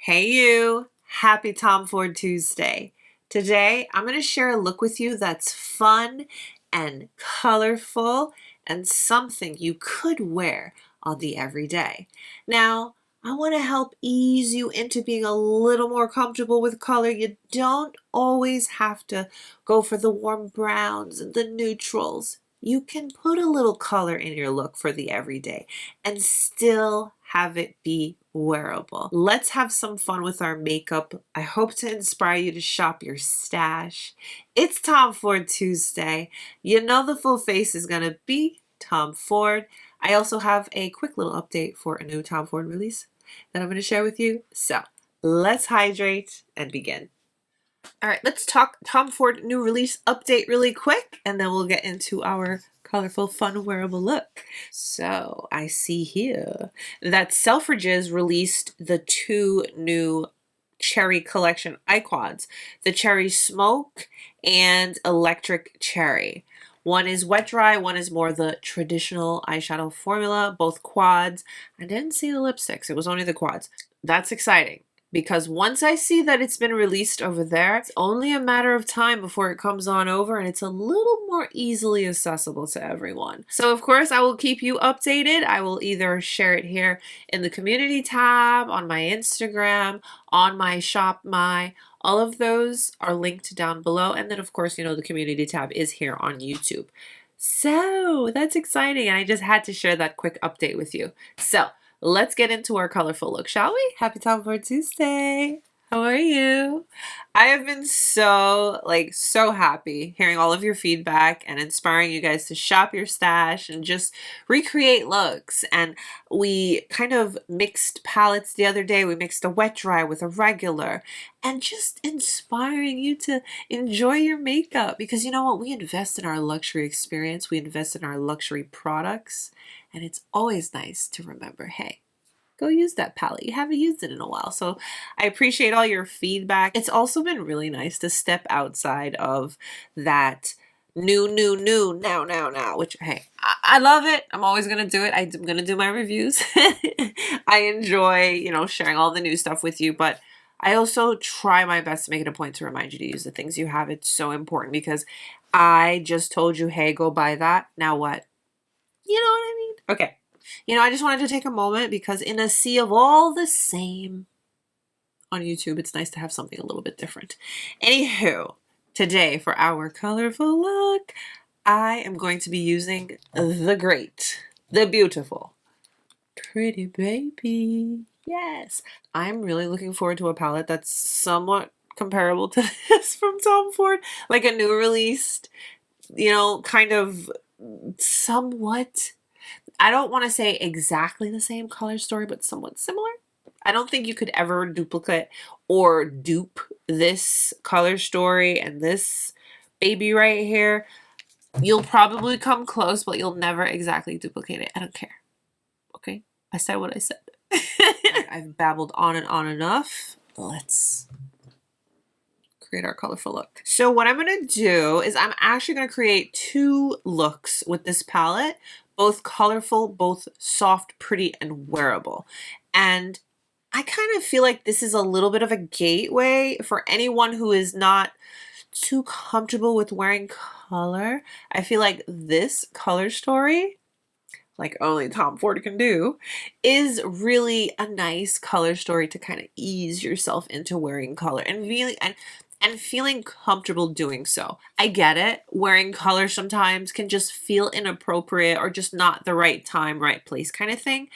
Hey you! Happy Tom Ford Tuesday. Today I'm going to share a look with you that's fun and colorful and something you could wear on the everyday. Now, I want to help ease you into being a little more comfortable with color. You don't always have to go for the warm browns and the neutrals. You can put a little color in your look for the everyday and still have it be wearable. Let's have some fun with our makeup. I hope to inspire you to shop your stash. It's Tom Ford Tuesday. You know the full face is gonna be Tom Ford. I also have a quick little update for a new Tom Ford release that I'm gonna share with you. So let's hydrate and begin. All right, let's talk Tom Ford new release update really quick, and then we'll get into our colorful, fun, wearable look. So I see here that Selfridges released the two new cherry collection eye quads, the Cherry Smoke and Electric Cherry. One is wet dry, one is more the traditional eyeshadow formula, both quads. I didn't see the lipsticks, it was only the quads. That's exciting, because once I see that it's been released over there, it's only a matter of time before it comes on over and it's a little more easily accessible to everyone. So of course I will keep you updated. I will either share it here in the community tab, on my Instagram, on my Shop My. All of those are linked down below. And then of course, the community tab is here on YouTube. So that's exciting. And I just had to share that quick update with you. So let's get into our colorful look, shall we? Happy Tom Ford Tuesday. How are you? I have been so happy hearing all of your feedback and inspiring you guys to shop your stash and just recreate looks. And we kind of mixed palettes the other day. We mixed a wet dry with a regular, and just inspiring you to enjoy your makeup, because you know what? We invest in our luxury experience. We invest in our luxury products. And it's always nice to remember, hey, go use that palette. You haven't used it in a while. So I appreciate all your feedback. It's also been really nice to step outside of that new, now, which, hey, I love it. I'm always going to do it. I'm going to do my reviews. I enjoy, sharing all the new stuff with you, but I also try my best to make it a point to remind you to use the things you have. It's so important, because I just told you, hey, go buy that. Now what? You know what I mean? Okay. I just wanted to take a moment, because in a sea of all the same on YouTube, it's nice to have something a little bit different. Anywho, today for our colorful look, I am going to be using the great, the beautiful, Pretty Baby. Yes. I'm really looking forward to a palette that's somewhat comparable to this from Tom Ford, like a new released, kind of somewhat, I don't want to say exactly the same color story, but somewhat similar. I don't think you could ever duplicate or dupe this color story and this baby right here. You'll probably come close, but you'll never exactly duplicate it. I don't care. Okay? I said what I said. I've babbled on and on enough. Let's create our colorful look. So what I'm going to do is I'm actually going to create two looks with this palette, both colorful, both soft, pretty, and wearable. And I kind of feel like this is a little bit of a gateway for anyone who is not too comfortable with wearing color. I feel like this color story, like only Tom Ford can do, is really a nice color story to kind of ease yourself into wearing color and feeling comfortable doing so. I get it. Wearing color sometimes can just feel inappropriate or just not the right time, right place kind of thing.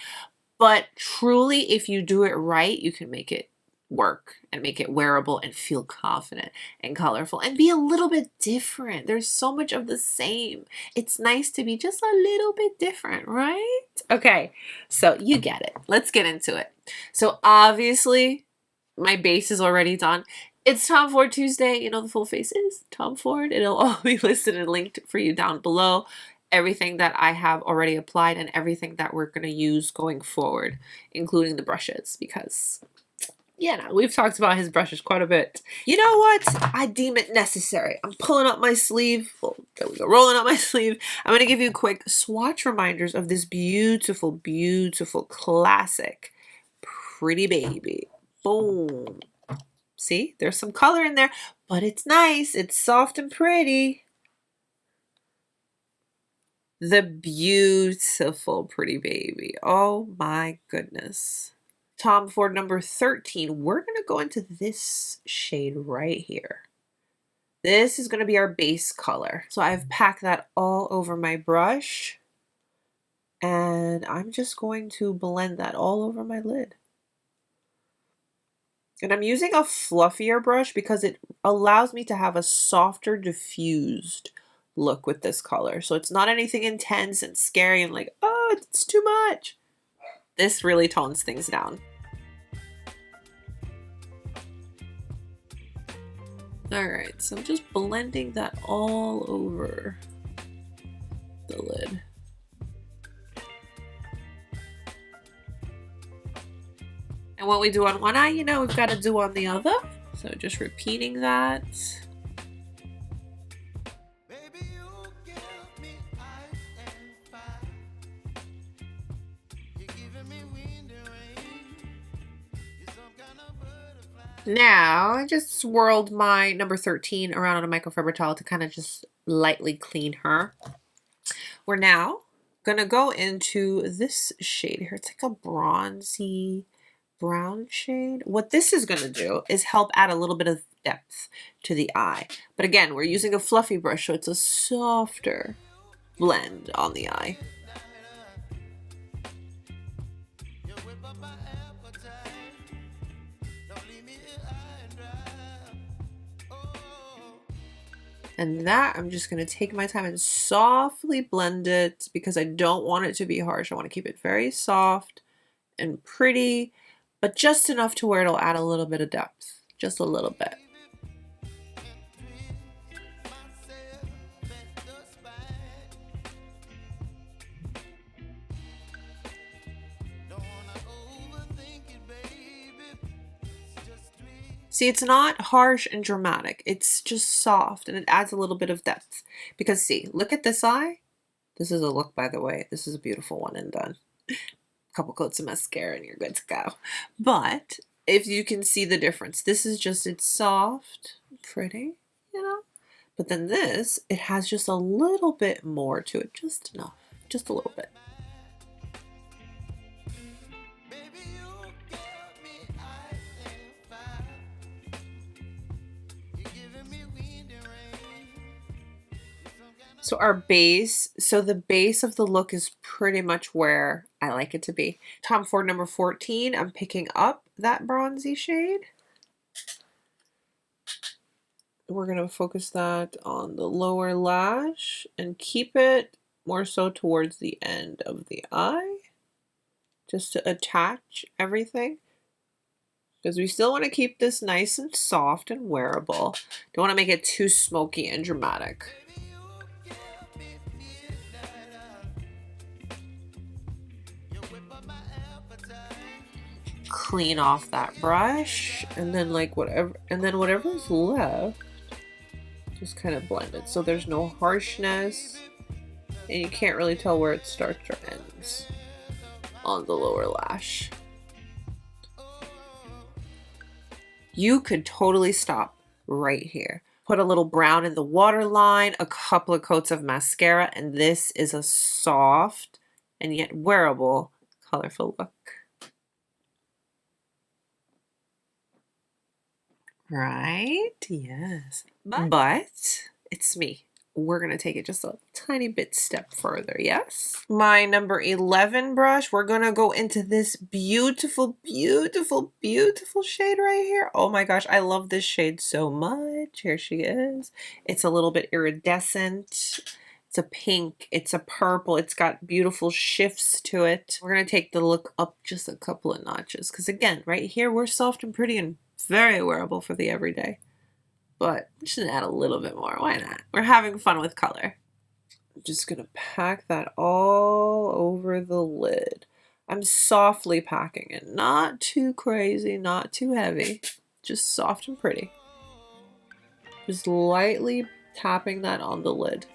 But truly, if you do it right, you can make it work and make it wearable and feel confident and colorful and be a little bit different. There's so much of the same. It's nice to be just a little bit different, right? Okay, so you get it. Let's get into it. So obviously, my base is already done. It's Tom Ford Tuesday. The full face is Tom Ford. It'll all be listed and linked for you down below. Everything that I have already applied and everything that we're going to use going forward, including the brushes, because we've talked about his brushes quite a bit. You know what? I deem it necessary. I'm pulling up my sleeve. Oh, there we go. Rolling up my sleeve. I'm going to give you quick swatch reminders of this beautiful, beautiful, classic Pretty Baby. Boom. See, there's some color in there, but it's nice. It's soft and pretty. The beautiful pretty baby. Oh my goodness. Tom Ford number 13. We're going to go into this shade right here. This is going to be our base color. So I've packed that all over my brush. And I'm just going to blend that all over my lid. And I'm using a fluffier brush because it allows me to have a softer diffused look with this color. So it's not anything intense and scary and like, oh, it's too much. This really tones things down. All right, so I'm just blending that all over the lid. And what we do on one eye, you know, we've got to do on the other. So just repeating that. Now, I just swirled my number 13 around on a microfiber towel to kind of just lightly clean her. We're now going to go into this shade here. It's like a bronzy brown shade. What this is going to do is help add a little bit of depth to the eye. But again, we're using a fluffy brush, so it's a softer blend on the eye. And that I'm just going to take my time and softly blend it because I don't want it to be harsh. I want to keep it very soft and pretty, but just enough to where it'll add a little bit of depth, just a little bit. See, it's not harsh and dramatic. It's just soft and it adds a little bit of depth. Because see, look at this eye. This is a look, by the way. This is a beautiful one and done. A couple coats of mascara and you're good to go. But if you can see the difference, this is just, it's soft, pretty, you know? But then this, it has just a little bit more to it, just enough, just a little bit. So our base, so the base of the look is pretty much where I like it to be. Tom Ford number 14, I'm picking up that bronzy shade. We're going to focus that on the lower lash and keep it more so towards the end of the eye, just to attach everything. Because we still want to keep this nice and soft and wearable. Don't want to make it too smoky and dramatic. Clean off that brush and then like whatever's left, just kind of blend it so there's no harshness and you can't really tell where it starts or ends on the lower lash. You could totally stop right here. Put a little brown in the waterline, a couple of coats of mascara, and this is a soft and yet wearable, colorful look. Right? Yes. But it's me. We're going to take it just a tiny bit step further, yes? My number 11 brush, we're going to go into this beautiful, beautiful, beautiful shade right here. Oh my gosh, I love this shade so much. Here she is. It's a little bit iridescent. It's a pink, it's a purple, it's got beautiful shifts to it. We're going to take the look up just a couple of notches because again, right here, we're soft and pretty and very wearable for the everyday. But I'm just going to add a little bit more. Why not? We're having fun with color. I'm just going to pack that all over the lid. I'm softly packing it. Not too crazy, not too heavy. Just soft and pretty. Just lightly tapping that on the lid.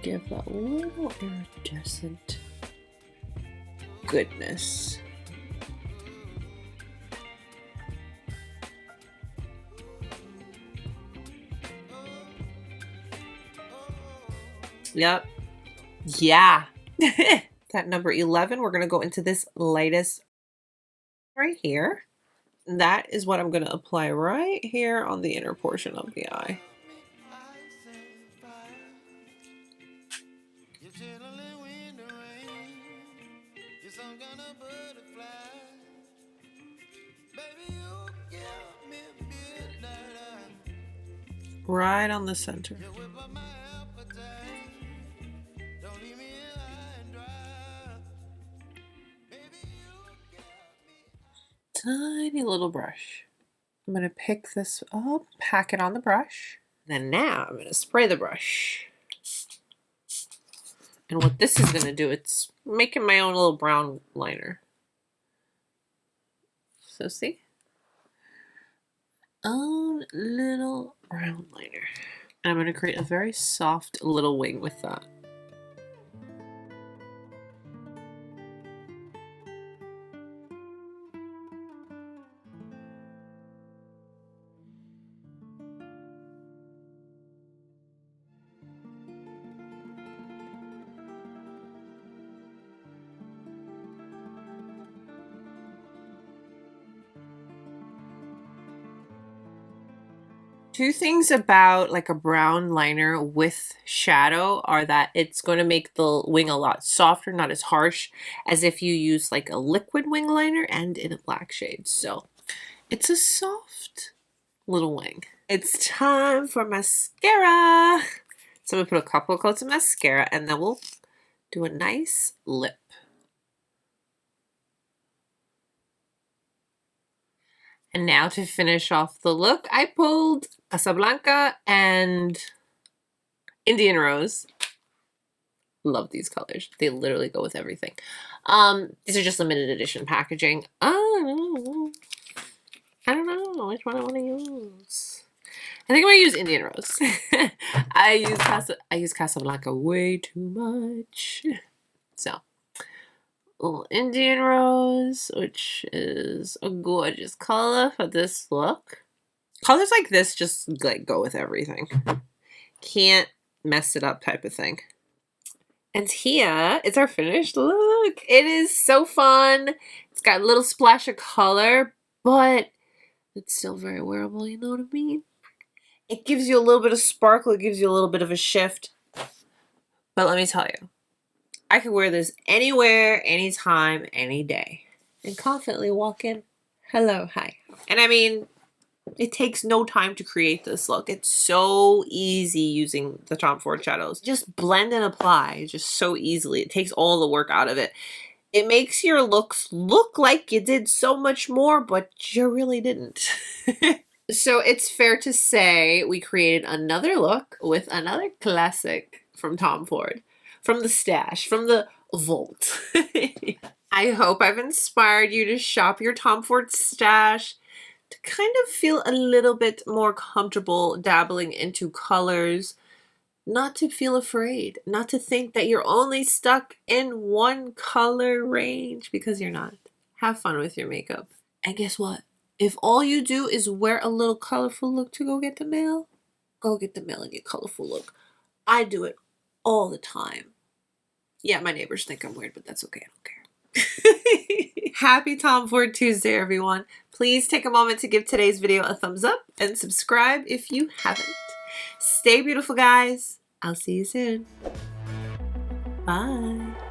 Give that little iridescent goodness. Yep. Yeah. That number 11, we're going to go into this lightest right here. And that is what I'm going to apply right here on the inner portion of the eye. Right on the center. Tiny little brush. I'm going to pick this up, pack it on the brush. Then now I'm going to spray the brush. And what this is going to do, it's making my own little brown liner. So see? Own little brown liner. And I'm going to create a very soft little wing with that. Two things about like a brown liner with shadow are that it's going to make the wing a lot softer, not as harsh as if you use like a liquid wing liner and in a black shade. So it's a soft little wing. It's time for mascara. So I'm going to put a couple of coats of mascara and then we'll do a nice lip. And now to finish off the look, I pulled Casablanca and Indian Rose. Love these colors. They literally go with everything. These are just limited edition packaging. I don't know which one I want to use. I think I'm gonna use Indian Rose. I use Casablanca way too much. So little Indian Rose, which is a gorgeous color for this look. Colors like this just like go with everything. Can't mess it up type of thing. And here is our finished look. It is so fun. It's got a little splash of color, but it's still very wearable, you know what I mean? It gives you a little bit of sparkle. It gives you a little bit of a shift. But let me tell you, I could wear this anywhere, anytime, any day. And confidently walk in, hello, hi. And I mean, it takes no time to create this look. It's so easy using the Tom Ford shadows. Just blend and apply just so easily. It takes all the work out of it. It makes your looks look like you did so much more, but you really didn't. So it's fair to say we created another look with another classic from Tom Ford. From the stash, from the vault. I hope I've inspired you to shop your Tom Ford stash, to kind of feel a little bit more comfortable dabbling into colors, not to feel afraid, not to think that you're only stuck in one color range, because you're not. Have fun with your makeup. And guess what? If all you do is wear a little colorful look to go get the mail, go get the mail in your colorful look. I do it all the time. Yeah, my neighbors think I'm weird, but that's okay. I don't care. Happy Tom Ford Tuesday, everyone. Please take a moment to give today's video a thumbs up and subscribe if you haven't. Stay beautiful, guys. I'll see you soon. Bye.